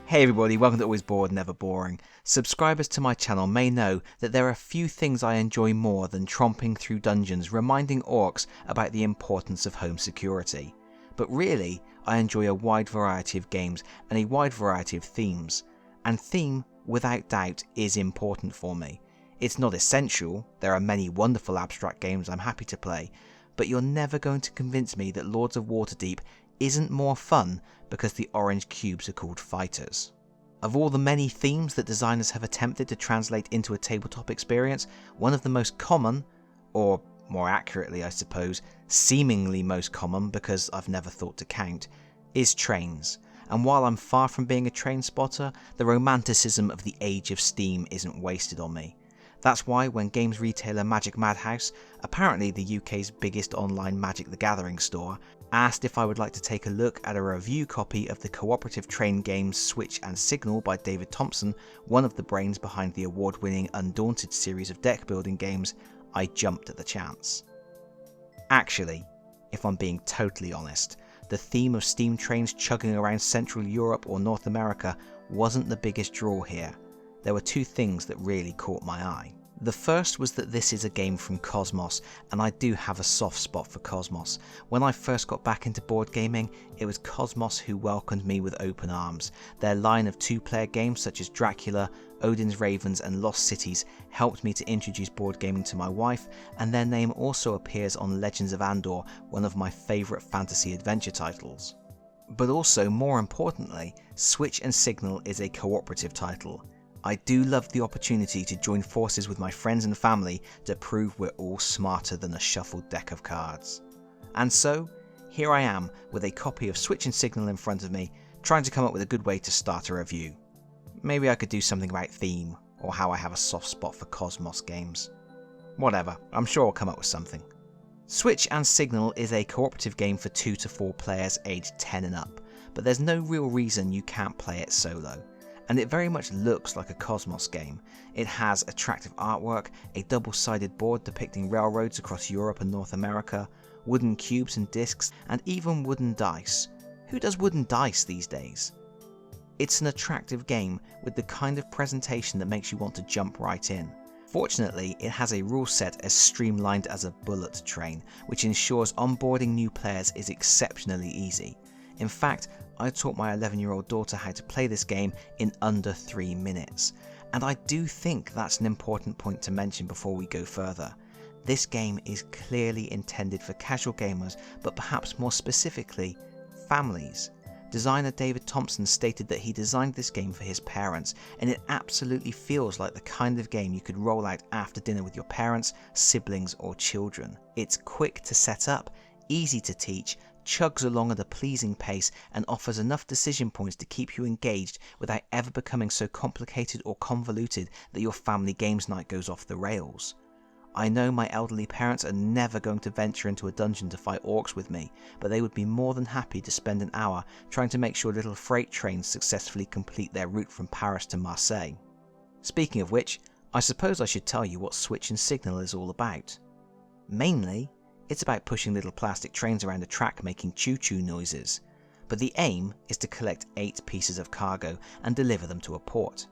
Hey everybody, welcome to Always Bored, Never Boring. Subscribers to my channel may know that there are few things I enjoy more than tromping through dungeons reminding orcs about the importance of home security. But really, I enjoy a wide variety of games and a wide variety of themes. And theme, without doubt, is important for me. It's not essential, there are many wonderful abstract games I'm happy to play, but you're never going to convince me that Lords of Waterdeep isn't more fun because the orange cubes are called fighters. Of all the many themes that designers have attempted to translate into a tabletop experience, one of the most common, or more accurately I suppose, seemingly most common because I've never thought to count, is trains. And while I'm far from being a train spotter, the romanticism of the age of Steam isn't wasted on me. That's why when games retailer Magic Madhouse, apparently the UK's biggest online Magic the Gathering store, asked if I would like to take a look at a review copy of the Cooperative train games Switch and Signal by David Thompson, one of the brains behind the award-winning Undaunted series of deck-building games, I jumped at the chance. Actually, if I'm being totally honest, the theme of steam trains chugging around Central Europe or North America wasn't the biggest draw here. There were two things that really caught my eye. The first was that this is a game from Kosmos, and I do have a soft spot for Kosmos. When I first got back into board gaming, it was Kosmos who welcomed me with open arms. Their line of two-player games such as Dracula, Odin's Ravens and Lost Cities helped me to introduce board gaming to my wife, and their name also appears on Legends of Andor, one of my favourite fantasy adventure titles. But also, more importantly, Switch and Signal is a cooperative title. I do love the opportunity to join forces with my friends and family to prove we're all smarter than a shuffled deck of cards. And so, here I am with a copy of Switch and Signal in front of me, trying to come up with a good way to start a review. Maybe I could do something about theme, or how I have a soft spot for Kosmos games. Whatever, I'm sure I'll come up with something. Switch and Signal is a cooperative game for 2 to 4 players aged 10 and up, but there's no real reason you can't play it solo. And it very much looks like a Kosmos game. It has attractive artwork, a double-sided board depicting railroads across Europe and North America, wooden cubes and discs, and even wooden dice. Who does wooden dice these days? It's an attractive game with the kind of presentation that makes you want to jump right in. Fortunately, it has a rule set as streamlined as a bullet train, which ensures onboarding new players is exceptionally easy. In fact, I taught my 11-year-old daughter how to play this game in under 3 minutes. And I do think that's an important point to mention before we go further. This game is clearly intended for casual gamers, but perhaps more specifically, families. Designer David Thompson stated that he designed this game for his parents, and it absolutely feels like the kind of game you could roll out after dinner with your parents, siblings or children. It's quick to set up, easy to teach, chugs along at a pleasing pace and offers enough decision points to keep you engaged without ever becoming so complicated or convoluted that your family games night goes off the rails. I know my elderly parents are never going to venture into a dungeon to fight orcs with me, but they would be more than happy to spend an hour trying to make sure little freight trains successfully complete their route from Paris to Marseille. Speaking of which, I suppose I should tell you what Switch and Signal is all about. Mainly, it's about pushing little plastic trains around a track making choo-choo noises, but the aim is to collect 8 pieces of cargo and deliver them to a port.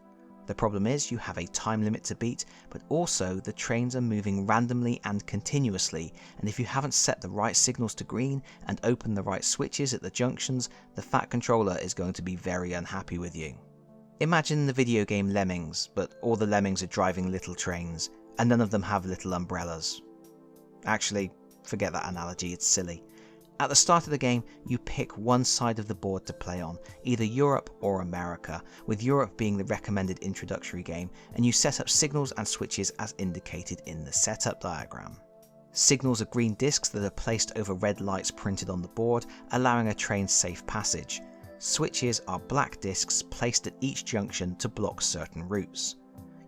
The problem is you have a time limit to beat, but also the trains are moving randomly and continuously, and if you haven't set the right signals to green and opened the right switches at the junctions, the fat controller is going to be very unhappy with you. Imagine the video game Lemmings, but all the lemmings are driving little trains, and none of them have little umbrellas. Actually, forget that analogy, it's silly. At the start of the game, you pick one side of the board to play on, either Europe or America, with Europe being the recommended introductory game, and you set up signals and switches as indicated in the setup diagram. Signals are green discs that are placed over red lights printed on the board, allowing a train's safe passage. Switches are black discs placed at each junction to block certain routes.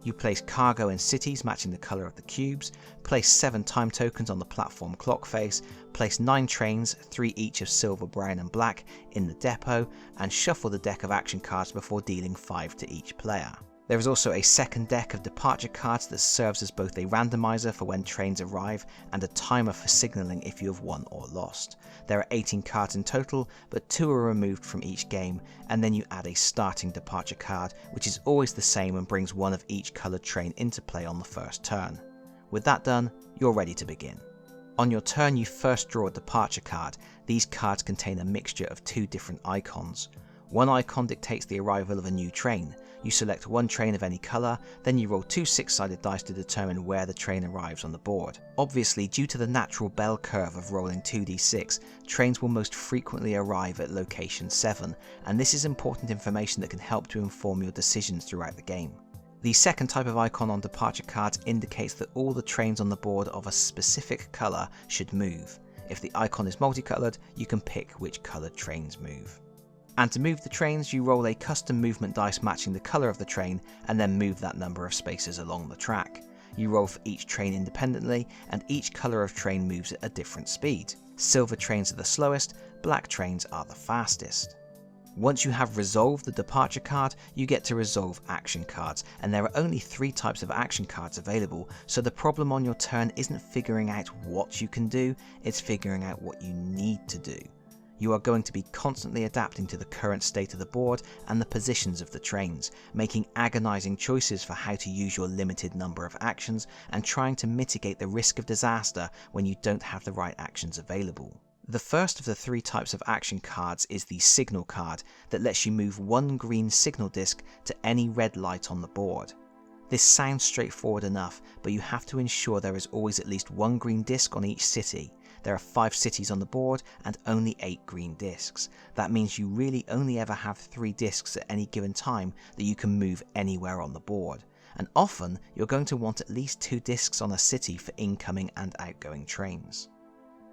You place cargo in cities matching the colour of the cubes, place 7 time tokens on the platform clock face, place 9 trains, 3 each of silver, brown and black, in the depot, and shuffle the deck of action cards before dealing 5 to each player. There is also a second deck of departure cards that serves as both a randomizer for when trains arrive and a timer for signalling if you have won or lost. There are 18 cards in total, but 2 are removed from each game, and then you add a starting departure card, which is always the same and brings one of each coloured train into play on the first turn. With that done, you're ready to begin. On your turn you first draw a departure card. These cards contain a mixture of 2 different icons. One icon dictates the arrival of a new train. You select one train of any colour, then you roll 2 6-sided dice to determine where the train arrives on the board. Obviously, due to the natural bell curve of rolling 2d6, trains will most frequently arrive at location 7, and this is important information that can help to inform your decisions throughout the game. The second type of icon on departure cards indicates that all the trains on the board of a specific colour should move. If the icon is multicoloured, you can pick which coloured trains move. And to move the trains, you roll a custom movement dice matching the colour of the train and then move that number of spaces along the track. You roll for each train independently, and each colour of train moves at a different speed. Silver trains are the slowest, black trains are the fastest. Once you have resolved the departure card, you get to resolve action cards, and there are only 3 types of action cards available, so the problem on your turn isn't figuring out what you can do, it's figuring out what you need to do. You are going to be constantly adapting to the current state of the board and the positions of the trains, making agonising choices for how to use your limited number of actions and trying to mitigate the risk of disaster when you don't have the right actions available. The first of the 3 types of action cards is the signal card that lets you move 1 green signal disc to any red light on the board. This sounds straightforward enough, but you have to ensure there is always at least 1 green disc on each city. There are 5 cities on the board and only 8 green discs. That means you really only ever have 3 discs at any given time that you can move anywhere on the board. And often you're going to want at least 2 discs on a city for incoming and outgoing trains.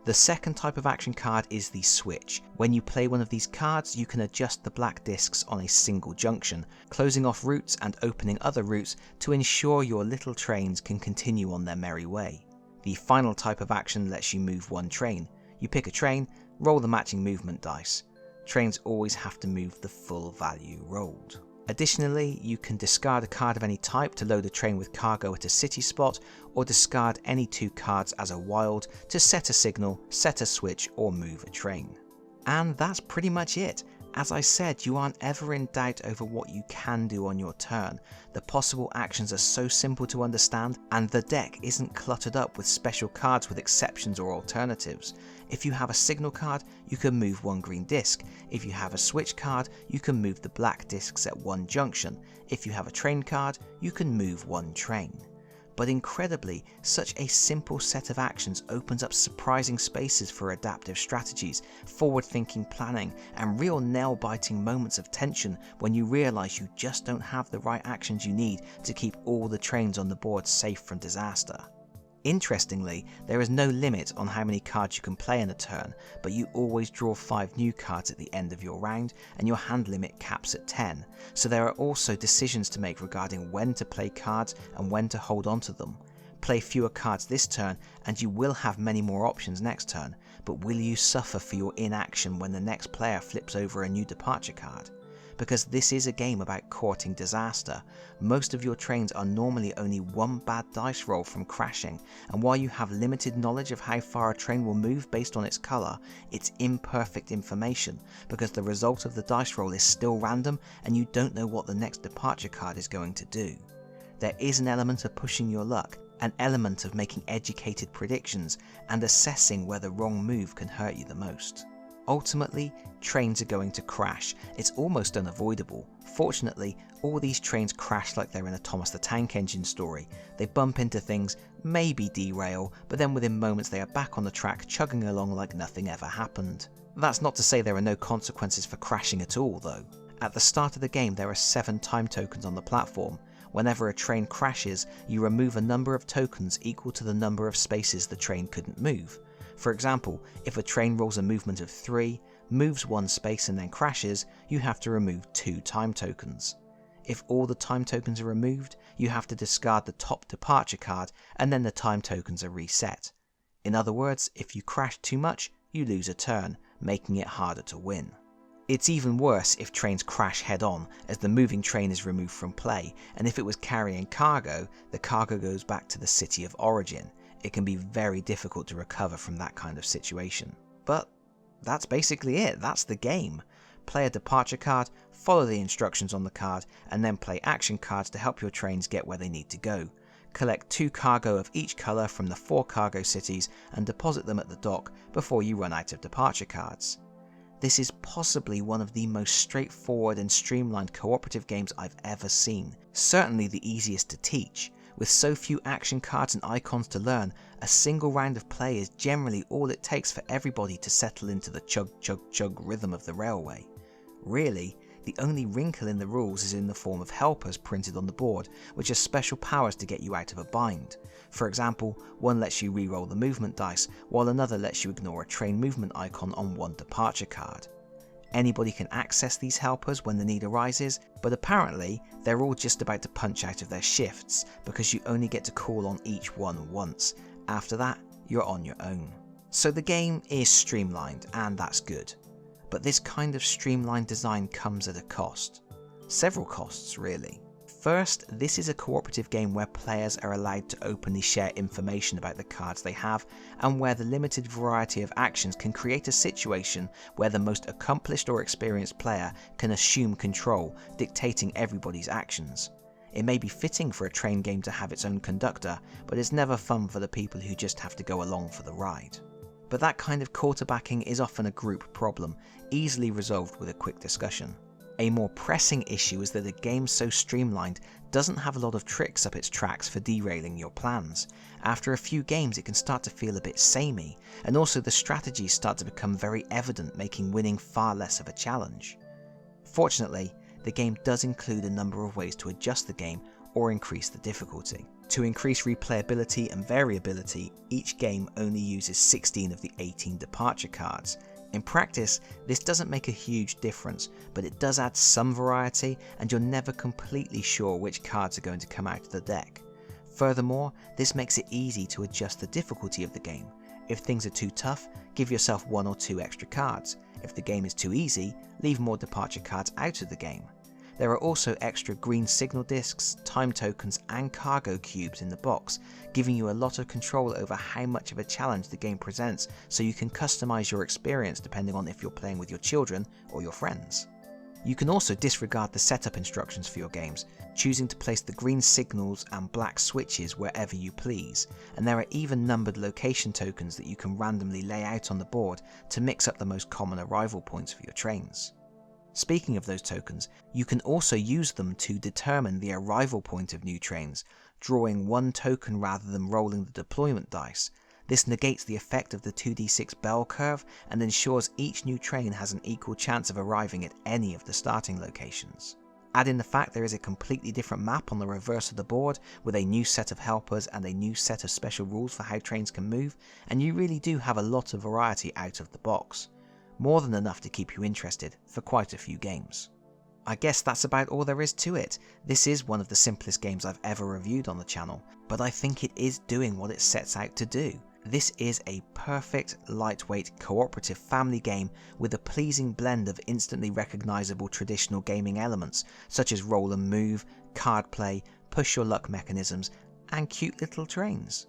The second type of action card is the switch. When you play one of these cards, you can adjust the black discs on a single junction, closing off routes and opening other routes to ensure your little trains can continue on their merry way. The final type of action lets you move 1 train. You pick a train, roll the matching movement dice. Trains always have to move the full value rolled. Additionally, you can discard a card of any type to load a train with cargo at a city spot, or discard any 2 cards as a wild to set a signal, set a switch, or move a train. And that's pretty much it. As I said, you aren't ever in doubt over what you can do on your turn. The possible actions are so simple to understand, and the deck isn't cluttered up with special cards with exceptions or alternatives. If you have a signal card, you can move 1 green disc. If you have a switch card, you can move the black discs at 1 junction. If you have a train card, you can move 1 train. But incredibly, such a simple set of actions opens up surprising spaces for adaptive strategies, forward-thinking planning, and real nail-biting moments of tension when you realise you just don't have the right actions you need to keep all the trains on the board safe from disaster. Interestingly, there is no limit on how many cards you can play in a turn, but you always draw 5 new cards at the end of your round, and your hand limit caps at 10, so there are also decisions to make regarding when to play cards and when to hold on to them. Play fewer cards this turn and you will have many more options next turn, but will you suffer for your inaction when the next player flips over a new departure card? Because this is a game about courting disaster. Most of your trains are normally only 1 bad dice roll from crashing, and while you have limited knowledge of how far a train will move based on its colour, it's imperfect information because the result of the dice roll is still random and you don't know what the next departure card is going to do. There is an element of pushing your luck, an element of making educated predictions and assessing where the wrong move can hurt you the most. Ultimately, trains are going to crash. It's almost unavoidable. Fortunately, all these trains crash like they're in a Thomas the Tank Engine story. They bump into things, maybe derail, but then within moments they are back on the track chugging along like nothing ever happened. That's not to say there are no consequences for crashing at all though. At the start of the game there are 7 time tokens on the platform. Whenever a train crashes, you remove a number of tokens equal to the number of spaces the train couldn't move. For example, if a train rolls a movement of 3, moves 1 space and then crashes, you have to remove 2 time tokens. If all the time tokens are removed, you have to discard the top departure card and then the time tokens are reset. In other words, if you crash too much, you lose a turn, making it harder to win. It's even worse if trains crash head-on, as the moving train is removed from play, and if it was carrying cargo, the cargo goes back to the city of origin. It can be very difficult to recover from that kind of situation. But that's basically it, that's the game. Play a departure card, follow the instructions on the card, and then play action cards to help your trains get where they need to go. Collect 2 cargo of each colour from the 4 cargo cities and deposit them at the dock before you run out of departure cards. This is possibly one of the most straightforward and streamlined cooperative games I've ever seen. Certainly the easiest to teach. With so few action cards and icons to learn, a single round of play is generally all it takes for everybody to settle into the chug chug chug rhythm of the railway. Really, the only wrinkle in the rules is in the form of helpers printed on the board, which have special powers to get you out of a bind. For example, one lets you re-roll the movement dice, while another lets you ignore a train movement icon on one departure card. Anybody can access these helpers when the need arises, but apparently they're all just about to punch out of their shifts, because you only get to call on each one once. After that, you're on your own. So the game is streamlined, and that's good. But this kind of streamlined design comes at a cost. Several costs, really. First, this is a cooperative game where players are allowed to openly share information about the cards they have, and where the limited variety of actions can create a situation where the most accomplished or experienced player can assume control, dictating everybody's actions. It may be fitting for a train game to have its own conductor, but it's never fun for the people who just have to go along for the ride. But that kind of quarterbacking is often a group problem, easily resolved with a quick discussion. A more pressing issue is that a game so streamlined doesn't have a lot of tricks up its tracks for derailing your plans. After a few games it can start to feel a bit samey, and also the strategies start to become very evident, making winning far less of a challenge. Fortunately, the game does include a number of ways to adjust the game or increase the difficulty. To increase replayability and variability, each game only uses 16 of the 18 departure cards. In practice, this doesn't make a huge difference, but it does add some variety, and you're never completely sure which cards are going to come out of the deck. Furthermore, this makes it easy to adjust the difficulty of the game. If things are too tough, give yourself 1 or 2 extra cards. If the game is too easy, leave more departure cards out of the game. There are also extra green signal discs, time tokens and cargo cubes in the box, giving you a lot of control over how much of a challenge the game presents, so you can customize your experience depending on if you're playing with your children or your friends. You can also disregard the setup instructions for your games, choosing to place the green signals and black switches wherever you please, and there are even numbered location tokens that you can randomly lay out on the board to mix up the most common arrival points for your trains. Speaking of those tokens, you can also use them to determine the arrival point of new trains, drawing 1 token rather than rolling the deployment dice. This negates the effect of the 2d6 bell curve and ensures each new train has an equal chance of arriving at any of the starting locations. Add in the fact there is a completely different map on the reverse of the board, with a new set of helpers and a new set of special rules for how trains can move, and you really do have a lot of variety out of the box. More than enough to keep you interested for quite a few games. I guess that's about all there is to it. This is one of the simplest games I've ever reviewed on the channel, but I think it is doing what it sets out to do. This is a perfect, lightweight, cooperative family game with a pleasing blend of instantly recognisable traditional gaming elements, such as roll and move, card play, push your luck mechanisms, and cute little trains.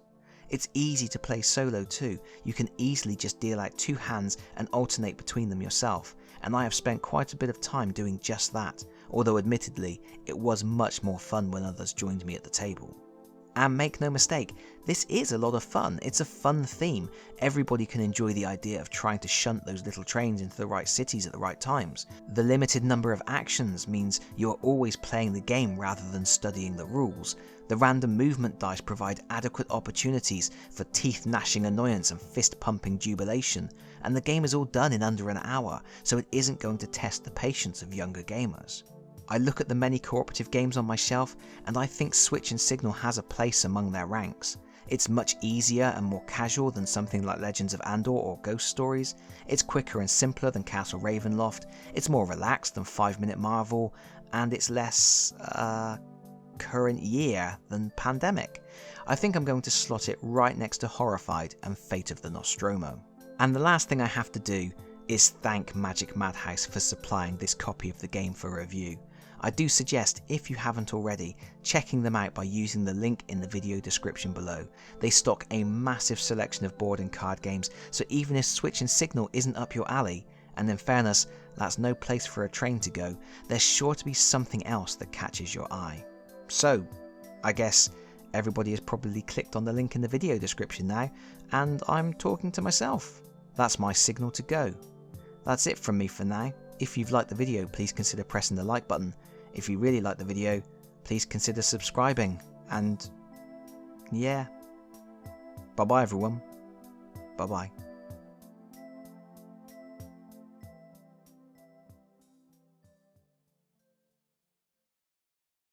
It's easy to play solo too. You can easily just deal out 2 hands and alternate between them yourself, and I have spent quite a bit of time doing just that, although admittedly it was much more fun when others joined me at the table. And make no mistake, this is a lot of fun. It's a fun theme. Everybody can enjoy the idea of trying to shunt those little trains into the right cities at the right times. The limited number of actions means you're always playing the game rather than studying the rules. The random movement dice provide adequate opportunities for teeth-gnashing annoyance and fist-pumping jubilation, and the game is all done in under an hour, so it isn't going to test the patience of younger gamers. I look at the many cooperative games on my shelf, and I think Switch and Signal has a place among their ranks. It's much easier and more casual than something like Legends of Andor or Ghost Stories. It's quicker and simpler than Castle Ravenloft. It's more relaxed than 5 Minute Marvel, and it's less, current year than Pandemic. I think I'm going to slot it right next to Horrified and Fate of the Nostromo. And the last thing I have to do, is thank Magic Madhouse for supplying this copy of the game for review. I do suggest, if you haven't already, checking them out by using the link in the video description below. They stock a massive selection of board and card games, so even if Switch and Signal isn't up your alley, and in fairness, that's no place for a train to go, there's sure to be something else that catches your eye. So, I guess everybody has probably clicked on the link in the video description now, and I'm talking to myself. That's my signal to go. That's it from me for now. If you've liked the video, please consider pressing the like button. If you really like the video, please consider subscribing. And yeah, bye bye everyone. Bye bye.